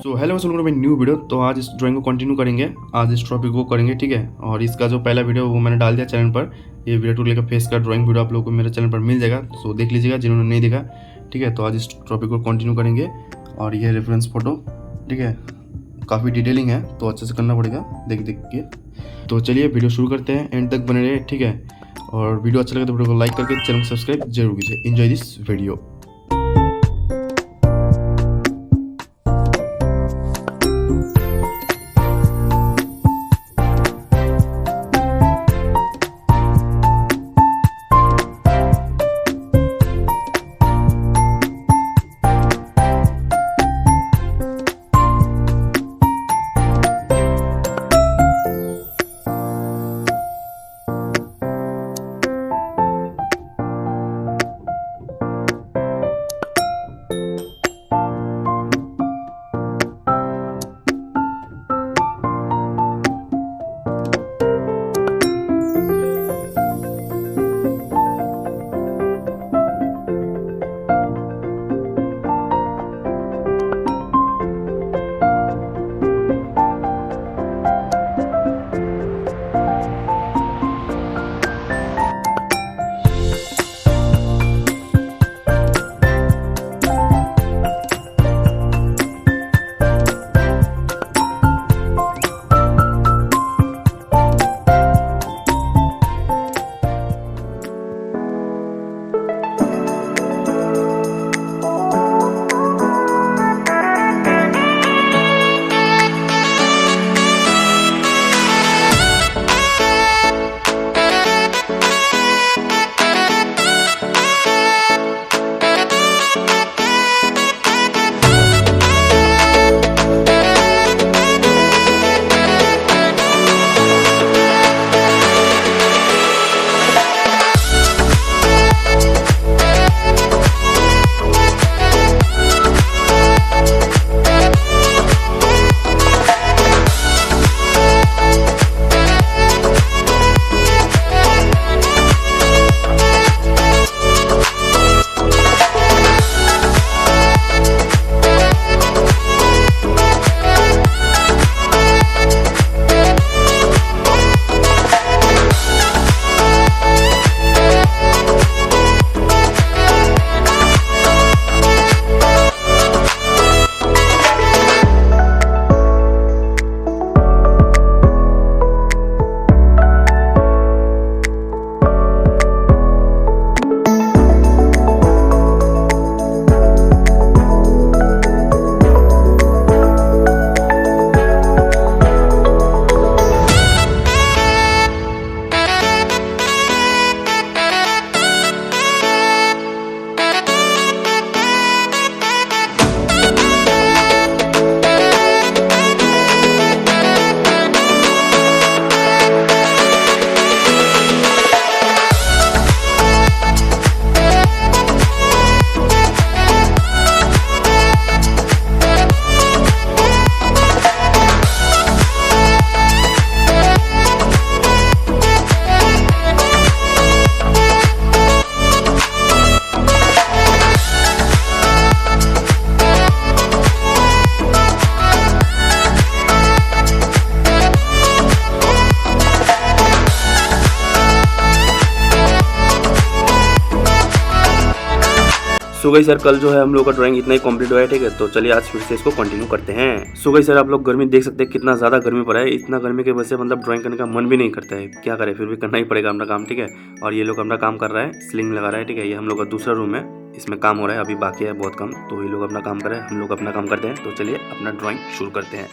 So hello welcome to my new video. तो आज इस ड्राइंग को कंटिन्यू करेंगे, आज इस टॉपिक को करेंगे, ठीक है। और इसका जो पहला वीडियो वो मैंने डाल दिया चैनल पर। ये विराट कोहली का फेस का ड्राइंग वीडियो आप लोगों को मेरे चैनल पर मिल जाएगा, सो देख लीजिएगा जिन्होंने नहीं देखा, ठीक है। तो आज इस टॉपिक को कंटिन्यू करेंगे और ये रेफरेंस फोटो, ठीक है, काफ़ी डिटेलिंग है तो अच्छे से करना पड़ेगा देख के। तो चलिए वीडियो शुरू करते हैं, एंड तक बने रहे, ठीक है। और वीडियो अच्छा लगे तो वीडियो को लाइक करके चैनल को सब्सक्राइब जरूर कीजिए। Enjoy this video. So guys sir, कल जो है हम लोग का ड्राइंग इतना ही कंप्लीट हुआ है, ठीक है। तो चलिए आज फिर से इसको कंटिन्यू करते हैं। सो गाइस सर, आप लोग गर्मी देख सकते हैं कितना ज़्यादा गर्मी पड़ा है। इतना गर्मी की वजह से मतलब ड्राइंग करने का मन भी नहीं करता है, क्या करें, फिर भी करना ही पड़ेगा अपना काम, ठीक है। और ये लोग अपना काम कर रहा है, स्लिंग लगा रहा है, ठीक है। ये हम लोग का दूसरा रूम है, इसमें काम हो रहा है, अभी बाकी है बहुत कम। तो ये लोग अपना काम कर रहे हैं, हम लोग अपना काम करते हैं। तो चलिए अपना ड्राइंग शुरू करते हैं।